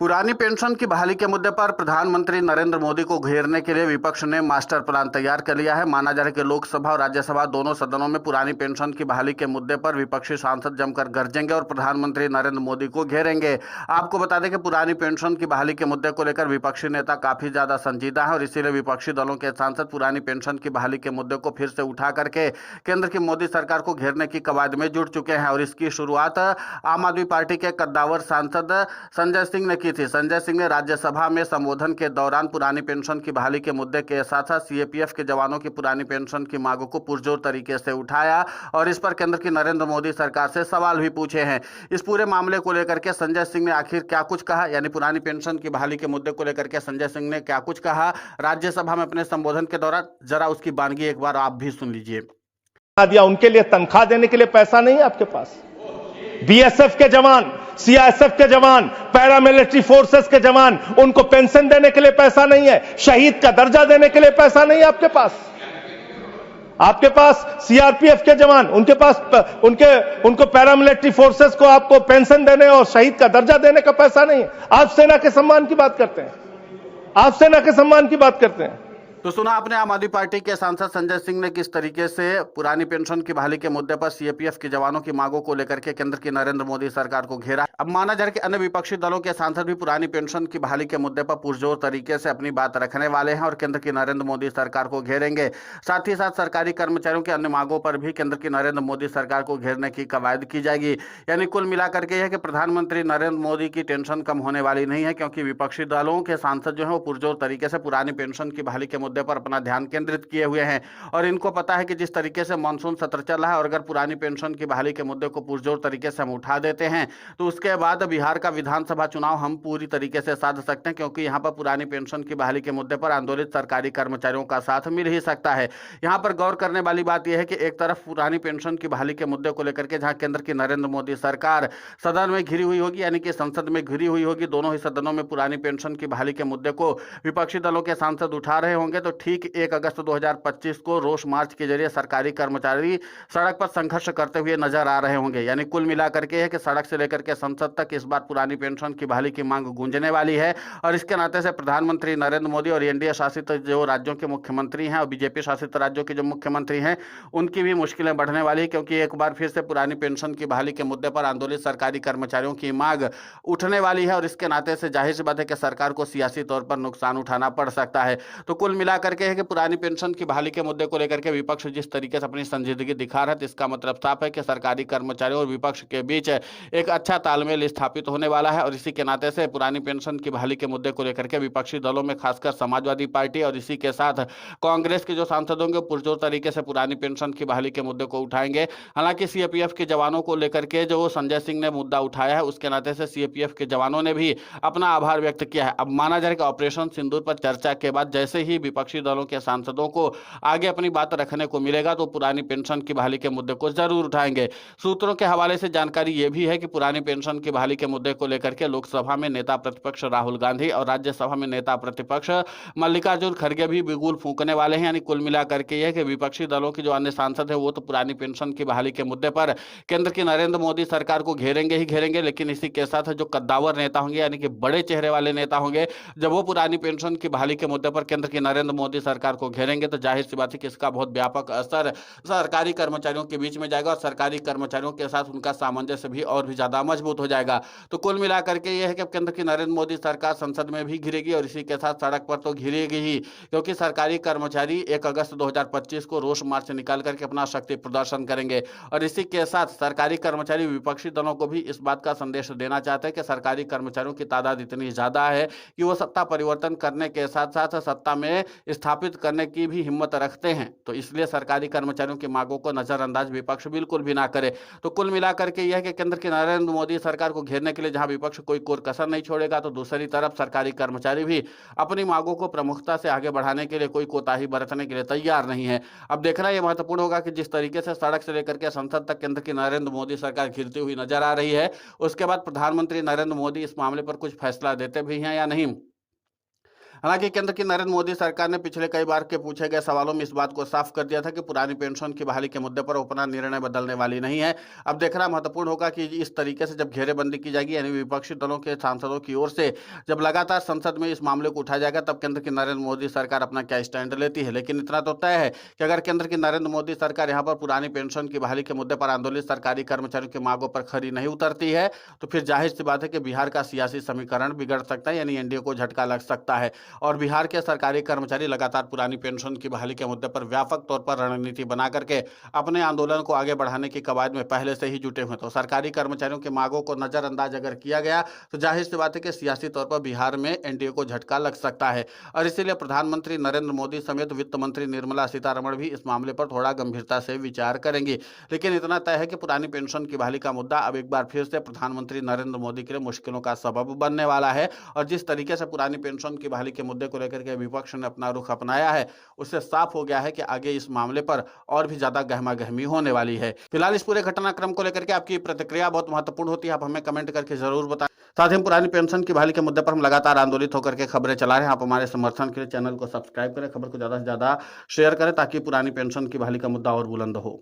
पुरानी पेंशन की बहाली के मुद्दे पर प्रधानमंत्री नरेंद्र मोदी को घेरने के लिए विपक्ष ने मास्टर प्लान तैयार कर लिया है। माना जा रहा है कि लोकसभा और राज्यसभा दोनों सदनों में पुरानी पेंशन की बहाली के मुद्दे पर विपक्षी सांसद जमकर गरजेंगे और प्रधानमंत्री नरेंद्र मोदी को घेरेंगे। आपको बता दें कि पुरानी पेंशन की बहाली के मुद्दे को लेकर विपक्षी नेता काफी ज्यादा संजीदा है और इसीलिए विपक्षी दलों के सांसद पुरानी पेंशन की बहाली के मुद्दे को फिर से उठा करके केंद्र की मोदी सरकार को घेरने की कवायद में जुट चुके हैं। और इसकी शुरुआत आम आदमी पार्टी के कद्दावर सांसद संजय सिंह ने की थी। संजय सिंह ने राज्यसभा में संबोधन के दौरान पुरानी पेंशन की बहाली के मुद्दे के साथ साथ सीएपीएफ के जवानों की पुरानी पेंशन की मांगों को पुरजोर तरीके से उठाया और इस पर केंद्र की नरेंद्र मोदी सरकार से सवाल भी पूछे हैं। इस पूरे मामले को लेकर के संजय सिंह ने आखिर क्या कुछ कहा, यानी पुरानी पेंशन की बहाली के मुद्दे को लेकर के संजय सिंह ने क्या कुछ कहा राज्यसभा में अपने संबोधन के दौरान, जरा उसकी बानगी एक बार आप भी सुन लीजिए। दिया उनके लिए तनख्वाह देने के लिए पैसा नहीं है आपके पास। बीएसएफ के जवान, सीआईएसएफ के जवान, पैरामिलिट्री फोर्सेस के जवान, उनको पेंशन देने के लिए पैसा नहीं है। शहीद का दर्जा देने के लिए पैसा नहीं है आपके पास। आपके पास सीआरपीएफ के जवान, उनके पास उनको पैरामिलिट्री फोर्सेस को आपको पेंशन देने और शहीद का दर्जा देने का पैसा नहीं है। आप सेना के सम्मान की बात करते हैं, आप सेना के सम्मान की बात करते हैं। तो सुना आपने आम आदमी पार्टी के सांसद संजय सिंह ने किस तरीके से पुरानी पेंशन की बहाली के मुद्दे पर सीएपीएफ के जवानों की मांगों को लेकर के केंद्र की नरेंद्र मोदी सरकार को घेरा। अब माना जा रहा है कि अन्य विपक्षी दलों के सांसद भी पुरानी पेंशन की बहाली के मुद्दे पर पुरजोर तरीके से अपनी बात रखने वाले हैं और केंद्र की नरेंद्र मोदी सरकार को घेरेंगे। साथ ही साथ सरकारी कर्मचारियों की अन्य मांगों पर भी केंद्र की नरेंद्र मोदी सरकार को घेरने की कवायद की जाएगी। यानी कुल मिलाकर के यह है कि प्रधानमंत्री नरेंद्र मोदी की टेंशन कम होने वाली नहीं है, क्योंकि विपक्षी दलों के सांसद जो है वो पुरजोर तरीके से पुरानी पेंशन की बहाली के मुद्दे पर अपना ध्यान केंद्रित किए हुए हैं और इनको पता है कि जिस तरीके से मानसून सत्र चल रहा है और अगर पुरानी पेंशन की बहाली के मुद्दे को पुरजोर तरीके से हम उठा देते हैं तो उसके बाद बिहार का विधानसभा चुनाव हम पूरी तरीके से साध सकते हैं, क्योंकि यहां पर पुरानी पेंशन की बहाली के मुद्दे पर आंदोलित सरकारी कर्मचारियों का साथ मिल ही सकता है। यहां पर गौर करने वाली बात यह है कि एक तरफ पुरानी पेंशन की बहाली के मुद्दे को लेकर के जहां केंद्र की नरेंद्र मोदी सरकार सदन में घिरी हुई होगी, यानी कि संसद में घिरी हुई होगी, दोनों ही सदनों में पुरानी पेंशन की बहाली के मुद्दे को विपक्षी दलों के सांसद उठा रहे होंगे, तो ठीक 1 अगस्त 2025 को रोष मार्च के जरिए सरकारी कर्मचारी सड़क पर संघर्ष करते हुए नजर आ रहे होंगे। यानी कुल मिलाकर के है कि सड़क से लेकर के संसद तक इस बार पुरानी पेंशन की बहाली की मांग गूंजने वाली है और इसके नाते से प्रधानमंत्री नरेंद्र मोदी और एनडीए शासित जो राज्यों के मुख्यमंत्री हैं और बीजेपी शासित राज्यों के जो मुख्यमंत्री हैं उनकी भी मुश्किलें बढ़ने वाली है, क्योंकि एक बार फिर से पुरानी पेंशन की बहाली के मुद्दे पर आंदोलित सरकारी कर्मचारियों की मांग उठने वाली है और इसके नाते से जाहिर सी बात है कि सरकार को सियासी तौर पर नुकसान उठाना पड़ सकता है। तो कुल मिलाकर के है कि पुरानी पेंशन की बहाली के मुद्दे को लेकर के विपक्ष जिस तरीके से अपनी संजीदगी दिखा रहा है, इसका मतलब साफ है कि सरकारी कर्मचारियों और विपक्ष के बीच एक अच्छा तालमेल स्थापित होने वाला है और इसी के नाते से पुरानी पेंशन की बहाली के मुद्दे को लेकर के विपक्षी दलों में खासकर समाजवादी पार्टी और इसी के साथ कांग्रेस के जो सांसद होंगे पुरजोर तरीके से पुरानी पेंशन की बहाली के मुद्दे को उठाएंगे। हालांकि सीएपीएफ के जवानों को लेकर के जो संजय सिंह ने मुद्दा उठाया है उसके नाते से सीएपीएफ के जवानों ने भी अपना आभार व्यक्त किया है। अब माना जा रहा है कि ऑपरेशन सिंदूर पर चर्चा के बाद जैसे ही विपक्षी दलों के सांसदों को आगे अपनी बात रखने को मिलेगा तो पुरानी पेंशन की बहाली के मुद्दे को जरूर उठाएंगे। सूत्रों के हवाले से जानकारी यह भी है कि पुरानी पेंशन की बहाली के मुद्दे को लेकर के लोकसभा में नेता प्रतिपक्ष राहुल गांधी और राज्यसभा में नेता प्रतिपक्ष मल्लिकार्जुन खड़गे भी बिगुल फूंकने वाले हैं। यानी कुल मिलाकर के यह कि विपक्षी दलों के जो अन्य सांसद है वो तो पुरानी पेंशन की बहाली के मुद्दे पर केंद्र की नरेंद्र मोदी सरकार को घेरेंगे ही घेरेंगे, लेकिन इसी के साथ जो कद्दावर नेता होंगे यानी कि बड़े चेहरे वाले नेता होंगे जब वो पुरानी पेंशन की बहाली के मुद्दे पर केंद्र की नरेंद्र मोदी सरकार को घेरेंगे तो जाहिर सी बात है कि इसका बहुत व्यापक असर सरकारी कर्मचारियों के बीच में जाएगा और सरकारी कर्मचारियों के साथ उनका सामंजस्य भी और भी ज्यादा मजबूत हो जाएगा। तो कुल मिलाकर के यह है कि केंद्र की नरेंद्र मोदी सरकार संसद में भी घिरेगी और इसी के साथ सड़क पर तो घिरेगी ही, क्योंकि सरकारी कर्मचारी 1 अगस्त 2025 को रोष मार्च निकाल करके अपना शक्ति प्रदर्शन करेंगे और इसी के साथ सरकारी कर्मचारी विपक्षी दलों को भी इस बात का संदेश देना चाहते हैं कि सरकारी कर्मचारियों की तादाद इतनी ज्यादा है कि वो सत्ता परिवर्तन करने के साथ साथ सत्ता में स्थापित करने की भी हिम्मत रखते हैं। तो इसलिए सरकारी कर्मचारियों की मांगों को नजरअंदाज विपक्ष बिल्कुल भी ना करे। तो कुल मिलाकर के यह है कि केंद्र की नरेंद्र मोदी सरकार को घेरने के लिए जहां विपक्ष कोई कोर कसर नहीं छोड़ेगा तो दूसरी तरफ सरकारी कर्मचारी भी अपनी मांगों को प्रमुखता से आगे बढ़ाने के लिए कोई कोताही बरतने के लिए तैयार नहीं है। अब देखना यह महत्वपूर्ण होगा कि जिस तरीके से सड़क से लेकर के संसद तक केंद्र की नरेंद्र मोदी सरकार घिरती हुई नजर आ रही है उसके बाद प्रधानमंत्री नरेंद्र मोदी इस मामले पर कुछ फैसला देते भी हैं या नहीं। हालांकि केंद्र की नरेंद्र मोदी सरकार ने पिछले कई बार के पूछे गए सवालों में इस बात को साफ कर दिया था कि पुरानी पेंशन की बहाली के मुद्दे पर अपना निर्णय बदलने वाली नहीं है। अब देखना महत्वपूर्ण होगा कि इस तरीके से जब घेरेबंदी की जाएगी, यानी विपक्षी दलों के सांसदों की ओर से जब लगातार संसद में इस मामले को उठाया जाएगा, तब केंद्र की नरेंद्र मोदी सरकार अपना क्या स्टैंड लेती है। लेकिन इतना तो तय है कि अगर केंद्र की नरेंद्र मोदी सरकार यहाँ पर पुरानी पेंशन की बहाली के मुद्दे पर आंदोलित सरकारी कर्मचारियों की मांगों पर खरी नहीं उतरती है, तो फिर जाहिर सी बात है कि बिहार का सियासी समीकरण बिगड़ सकता है, यानी एनडीए को झटका लग सकता है। और बिहार के सरकारी कर्मचारी लगातार पुरानी पेंशन की बहाली के मुद्दे पर व्यापक तौर पर रणनीति बना करके अपने आंदोलन को आगे बढ़ाने की कवायद में पहले से ही जुटे हुए। तो सरकारी कर्मचारियों की मांगों को नजरअंदाज अगर किया गया तो जाहिर सी बात है कि सियासी तौर पर बिहार में एनडीए को झटका लग सकता है। और इसीलिए प्रधानमंत्री नरेंद्र मोदी समेत वित्त मंत्री निर्मला सीतारमण भी इस मामले पर थोड़ा गंभीरता से विचार करेंगी। लेकिन इतना तय है कि पुरानी पेंशन की बहाली का मुद्दा अब एक बार फिर से प्रधानमंत्री नरेंद्र मोदी के लिए मुश्किलों का सबब बनने वाला है। और जिस तरीके से पुरानी पेंशन की बहाली के मुद्दे को लेकर के विपक्ष ने अपना रुख अपनाया है, उससे साफ हो गया है कि आगे इस मामले पर और भी ज्यादा गहमा गहमी होने वाली है। फिलहाल इस पूरे घटनाक्रम को लेकर के आपकी प्रतिक्रिया बहुत महत्वपूर्ण होती है, आप हमें कमेंट करके जरूर बताएं। साथ ही पुरानी पेंशन की बहाली के मुद्दे पर हम लगातार आंदोलित होकर के खबरें चला रहे हैं। आप हमारे समर्थन के लिए चैनल को सब्सक्राइब करें, खबर को ज्यादा से ज्यादा शेयर करें, ताकि पुरानी पेंशन की बहाली का मुद्दा और बुलंद हो।